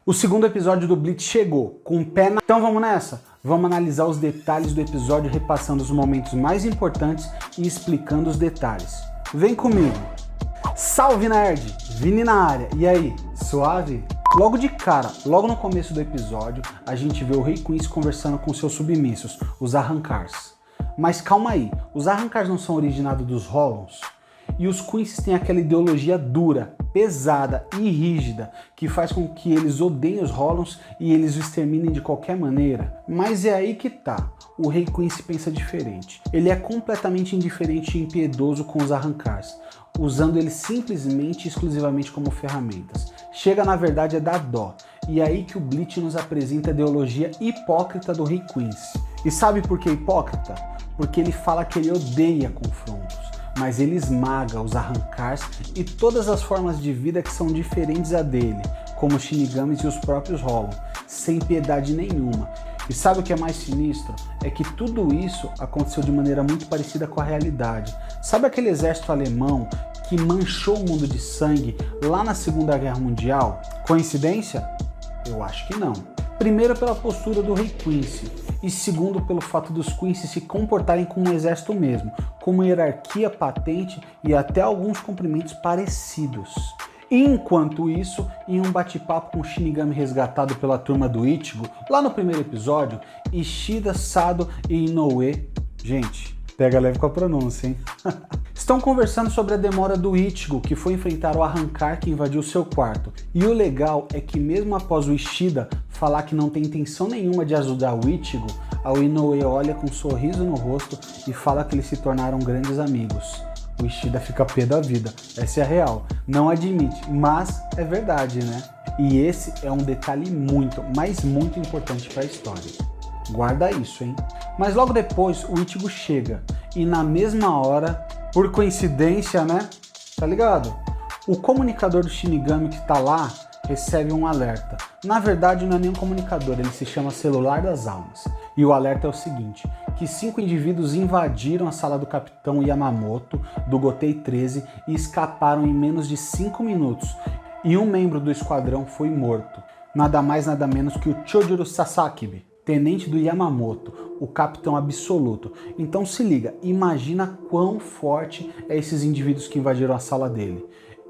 O segundo episódio do Bleach chegou, com o pé na... Então vamos nessa? Vamos analisar os detalhes do episódio, repassando os momentos mais importantes e explicando os detalhes. Vem comigo! Salve nerd! Vini na área, e aí, suave? Logo de cara, logo no começo do episódio, a gente vê o Rei Quincy conversando com seus submissos, os Arrancars. Mas calma aí, os Arrancars não são originados dos Holons? E os Quincy têm aquela ideologia dura, pesada e rígida, que faz com que eles odeiem os Holons e eles o exterminem de qualquer maneira. Mas é aí que tá, o Rei Quincy pensa diferente. Ele é completamente indiferente e impiedoso com os Arrancars, usando eles simplesmente e exclusivamente como ferramentas. Chega na verdade a dar dó, e é aí que o Bleach nos apresenta a ideologia hipócrita do Rei Quincy. E sabe por que hipócrita? Porque ele fala que ele odeia confrontos, mas ele esmaga os Arrancars e todas as formas de vida que são diferentes a dele, como os Shinigamis e os próprios Holon, sem piedade nenhuma. E sabe o que é mais sinistro? É que tudo isso aconteceu de maneira muito parecida com a realidade. Sabe aquele exército alemão que manchou o mundo de sangue lá na Segunda Guerra Mundial? Coincidência? Eu acho que não. Primeiro pela postura do Rei Quincy, e segundo pelo fato dos Quincy se comportarem como um exército mesmo, com uma hierarquia patente e até alguns cumprimentos parecidos. E enquanto isso, em um bate-papo com o Shinigami resgatado pela turma do Ichigo, lá no primeiro episódio, Ishida, Sado e Inoue, gente, pega leve com a pronúncia, hein? Estão conversando sobre a demora do Ichigo, que foi enfrentar o Arrancar que invadiu seu quarto. E o legal é que mesmo após o Ishida falar que não tem intenção nenhuma de ajudar o Ichigo, a Inoue olha com um sorriso no rosto e fala que eles se tornaram grandes amigos. O Ishida fica pé da vida, essa é a real, não admite, mas é verdade, né? E esse é um detalhe muito, mas muito importante para a história. Guarda isso, hein? Mas logo depois o Ichigo chega e na mesma hora, por coincidência, né? Tá ligado? O comunicador do Shinigami que tá lá recebe um alerta. Na verdade não é nem um comunicador, ele se chama Celular das Almas. E o alerta é o seguinte, que 5 indivíduos invadiram a sala do Capitão Yamamoto, do Gotei 13, e escaparam em menos de 5 minutos. E um membro do esquadrão foi morto. Nada mais nada menos que o Chojuro Sasakibe, tenente do Yamamoto, o capitão absoluto. Então se liga, imagina quão forte é esses indivíduos que invadiram a sala dele.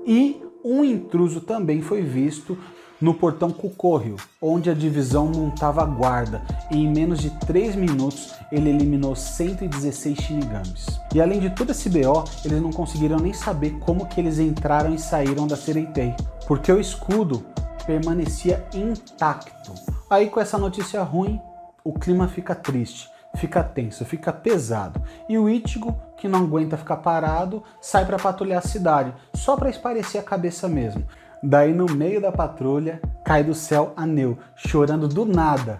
E um intruso também foi visto no portão Kukoryu, onde a divisão montava guarda, e em menos de 3 minutos ele eliminou 116 Shinigamis. E além de todo esse BO, eles não conseguiram nem saber como que eles entraram e saíram da Sereitei, porque o escudo permanecia intacto. Aí com essa notícia ruim, o clima fica triste, fica tenso, fica pesado. E o Ichigo, que não aguenta ficar parado, sai para patrulhar a cidade, só para espairecer a cabeça mesmo. Daí no meio da patrulha, cai do céu a Neo, chorando do nada,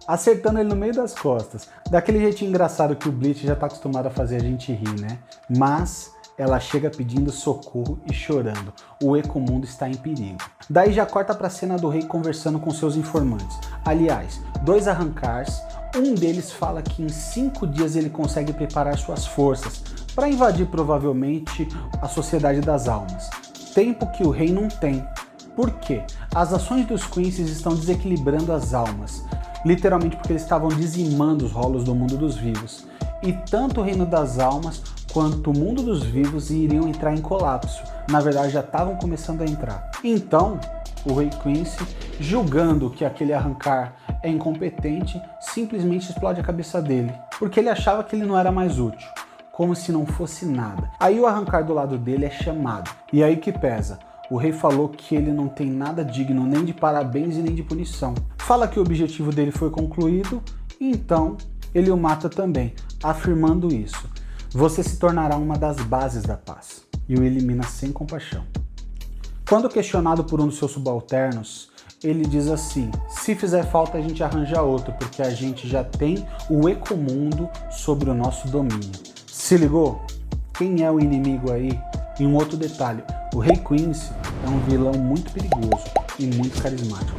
acertando ele no meio das costas. Daquele jeitinho engraçado que o Bleach já tá acostumado a fazer a gente rir, né? Mas ela chega pedindo socorro e chorando. O Ecomundo está em perigo. Daí já corta pra cena do rei conversando com seus informantes. Aliás, 2 Arrancars, um deles fala que em 5 dias ele consegue preparar suas forças para invadir provavelmente a Sociedade das Almas. Tempo que o rei não tem. Por quê? As ações dos Quincy estão desequilibrando as almas. Literalmente porque eles estavam dizimando os rolos do mundo dos vivos. E tanto o reino das almas quanto o mundo dos vivos iriam entrar em colapso. Na verdade já estavam começando a entrar. Então, o Rei Quincy, julgando que aquele Arrancar é incompetente, simplesmente explode a cabeça dele. Porque ele achava que ele não era mais útil. Como se não fosse nada. Aí o Arrancar do lado dele é chamado. E aí que pesa. O rei falou que ele não tem nada digno nem de parabéns e nem de punição. Fala que o objetivo dele foi concluído, e então ele o mata também, afirmando isso. Você se tornará uma das bases da paz. E o elimina sem compaixão. Quando questionado por um dos seus subalternos, ele diz assim, se fizer falta a gente arranja outro, porque a gente já tem o Ecomundo sobre o nosso domínio. Se ligou? Quem é o inimigo aí? E um outro detalhe, o Rei Quincy é um vilão muito perigoso e muito carismático.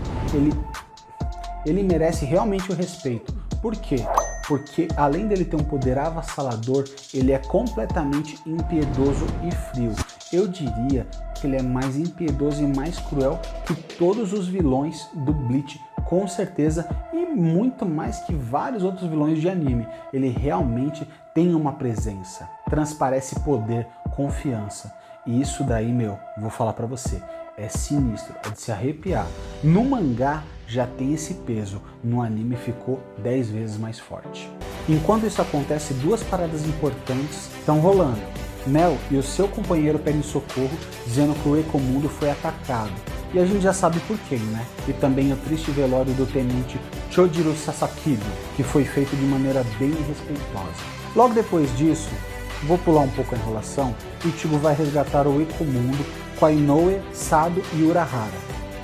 Ele merece realmente o respeito. Por quê? Porque além dele ter um poder avassalador, ele é completamente impiedoso e frio. Eu diria que ele é mais impiedoso e mais cruel que todos os vilões do Bleach, com certeza, e muito mais que vários outros vilões de anime. Ele realmente tem uma presença, transparece poder, confiança. E isso daí, meu, vou falar pra você, é sinistro, é de se arrepiar. No mangá já tem esse peso, no anime ficou 10 vezes mais forte. Enquanto isso acontece, duas paradas importantes estão rolando. Mel e o seu companheiro pedem socorro, dizendo que o Ecomundo foi atacado. E a gente já sabe por quem, né? E também o triste velório do tenente Chojiro Sasakido, que foi feito de maneira bem irrespeitosa. Logo depois disso, vou pular um pouco a enrolação, Ichigo vai resgatar o Ecomundo com a Inoue, Sado e Urahara.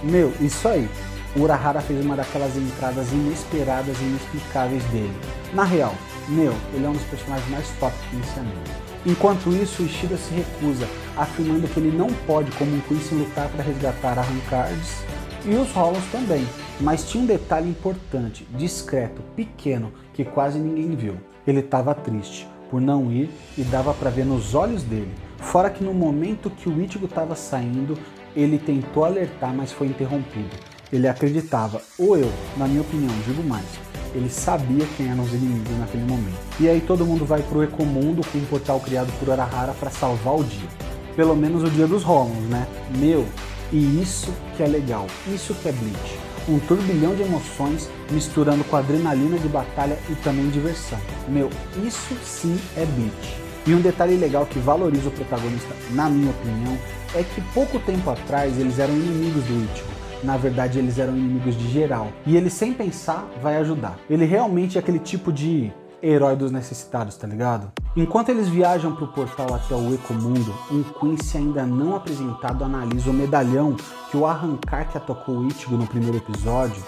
Meu, isso aí, o Urahara fez uma daquelas entradas inesperadas e inexplicáveis dele. Na real, meu, ele é um dos personagens mais top nesse anime. Enquanto isso, Ishida se recusa, afirmando que ele não pode, como um Quincy, lutar para resgatar a Rancards e os Hollows também. Mas tinha um detalhe importante, discreto, pequeno, que quase ninguém viu. Ele estava triste por não ir e dava para ver nos olhos dele. Fora que no momento que o Ichigo estava saindo, ele tentou alertar, mas foi interrompido. Ele acreditava, ou eu, na minha opinião, digo mais, ele sabia quem eram os inimigos naquele momento. E aí todo mundo vai pro Ecomundo com um portal criado por Urahara para salvar o dia. Pelo menos o dia dos Hollows, né? Meu, e isso que é legal, isso que é Bleach. Um turbilhão de emoções misturando com adrenalina de batalha e também diversão. Meu, isso sim é Bleach. E um detalhe legal que valoriza o protagonista, na minha opinião, é que pouco tempo atrás eles eram inimigos do Ichigo. Na verdade, eles eram inimigos de geral. E ele, sem pensar, vai ajudar. Ele realmente é aquele tipo de herói dos necessitados, tá ligado? Enquanto eles viajam pro portal até o Ecomundo, um Quincy ainda não apresentado analisa o medalhão que o Arrancar que atacou o Ichigo no primeiro episódio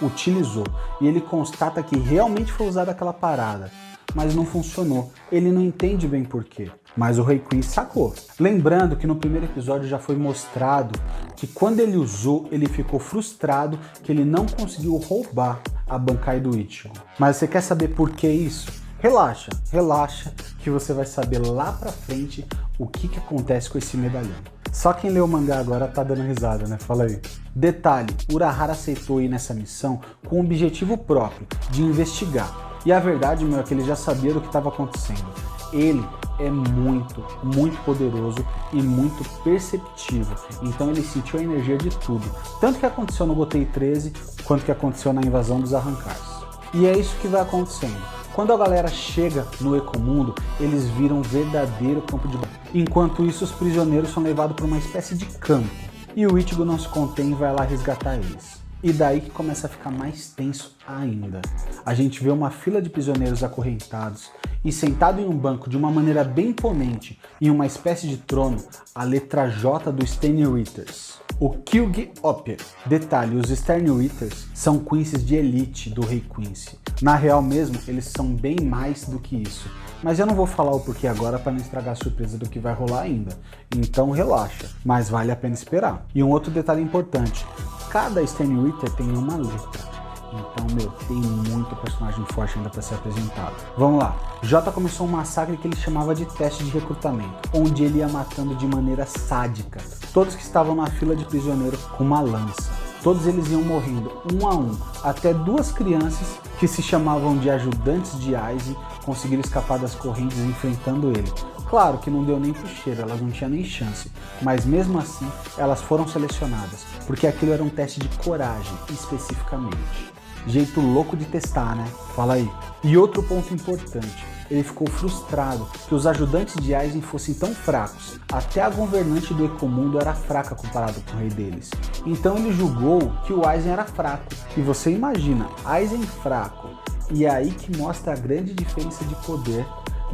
utilizou. E ele constata que realmente foi usada aquela parada. Mas não funcionou. Ele não entende bem por quê. Mas o Rei Quincy sacou. Lembrando que no primeiro episódio já foi mostrado que quando ele usou, ele ficou frustrado que ele não conseguiu roubar a Bankai do Ichigo. Mas você quer saber por que isso? Relaxa, relaxa, que você vai saber lá pra frente o que acontece com esse medalhão. Só quem leu o mangá agora tá dando risada, né? Fala aí. Detalhe, Urahara aceitou ir nessa missão com o objetivo próprio, de investigar. E a verdade, meu, é que ele já sabia do que estava acontecendo. Ele é muito, muito poderoso e muito perceptivo. Então ele sentiu a energia de tudo. Tanto que aconteceu no Gotei 13, quanto que aconteceu na invasão dos Arrancars. E é isso que vai acontecendo. Quando a galera chega no Ecomundo, eles viram um verdadeiro campo de batalha. Enquanto isso, os prisioneiros são levados para uma espécie de campo. E o Ichigo não se contém e vai lá resgatar eles. E daí que começa a ficar mais tenso ainda. A gente vê uma fila de prisioneiros acorrentados e sentado em um banco de uma maneira bem imponente, em uma espécie de trono, a letra J dos Sternritters. O Kyuubi Opera. Detalhe, os Sternritters são Quincy's de elite do Rei Quincy. Na real mesmo, eles são bem mais do que isso. Mas eu não vou falar o porquê agora para não estragar a surpresa do que vai rolar ainda. Então relaxa, mas vale a pena esperar. E um outro detalhe importante, cada Sternritter tem uma letra. Então, meu, tem muito personagem forte ainda para ser apresentado. Vamos lá. Jota começou um massacre que ele chamava de teste de recrutamento, onde ele ia matando de maneira sádica todos que estavam na fila de prisioneiros com uma lança. Todos eles iam morrendo um a um, até duas crianças que se chamavam de ajudantes de Aizen conseguiram escapar das correntes enfrentando ele. Claro que não deu nem pro cheiro, elas não tinham nem chance, mas mesmo assim elas foram selecionadas, porque aquilo era um teste de coragem, especificamente. Jeito louco de testar, né? Fala aí. E outro ponto importante, ele ficou frustrado que os ajudantes de Aizen fossem tão fracos. Até a governante do Ecomundo era fraca comparado com o rei deles. Então ele julgou que o Aizen era fraco. E você imagina, Aizen fraco. E é aí que mostra a grande diferença de poder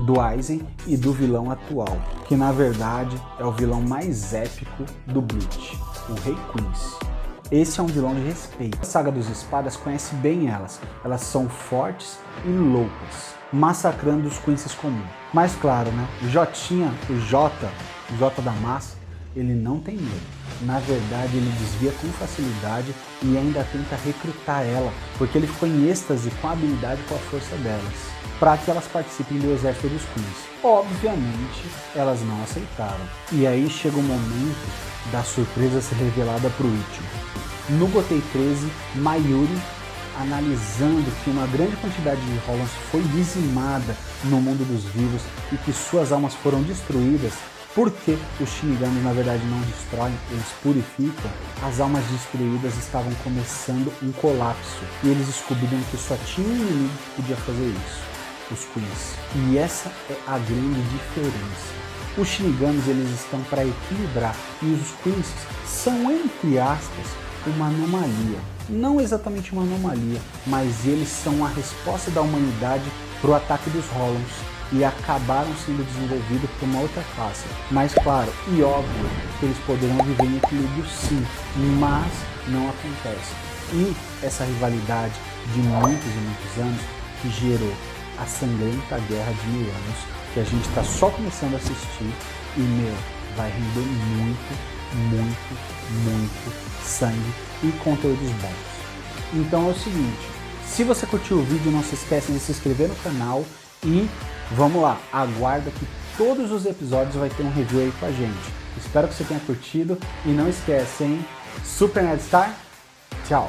do Aizen e do vilão atual, que na verdade é o vilão mais épico do Bleach, o Rei Quincy. Esse é um vilão de respeito. A saga dos espadas conhece bem elas. Elas são fortes e loucas, massacrando os Quincy's comuns. Mas claro, né? O Jota da massa, ele não tem medo. Na verdade, ele desvia com facilidade e ainda tenta recrutar ela, porque ele ficou em êxtase com a habilidade e com a força delas, para que elas participem do exército dos Queens. Obviamente, elas não aceitaram. E aí chega o momento da surpresa ser revelada para o Ichigo. No Gotei 13, Mayuri, analisando que uma grande quantidade de Rollins foi dizimada no mundo dos vivos e que suas almas foram destruídas, porque os Shinigamis na verdade não destroem, eles purificam, as almas destruídas estavam começando um colapso e eles descobriram que só tinha um inimigo que podia fazer isso, os Queens. E essa é a grande diferença. Os Shinigamis eles estão para equilibrar e os Queens são, entre aspas, uma anomalia. Não exatamente uma anomalia, mas eles são a resposta da humanidade para o ataque dos Rollins e acabaram sendo desenvolvidos por uma outra classe. Mas claro, e óbvio, que eles poderão viver em equilíbrio sim, mas não acontece. E essa rivalidade de muitos e muitos anos que gerou a sangrenta Guerra de 1000 anos, que a gente está só começando a assistir e, vai render muito sangue e conteúdos bons. Então é o seguinte, se você curtiu o vídeo, não se esqueça de se inscrever no canal e vamos lá, aguarda que todos os episódios vai ter um review aí com a gente. Espero que você tenha curtido e não esquece, hein? Super Nerdstar, tchau!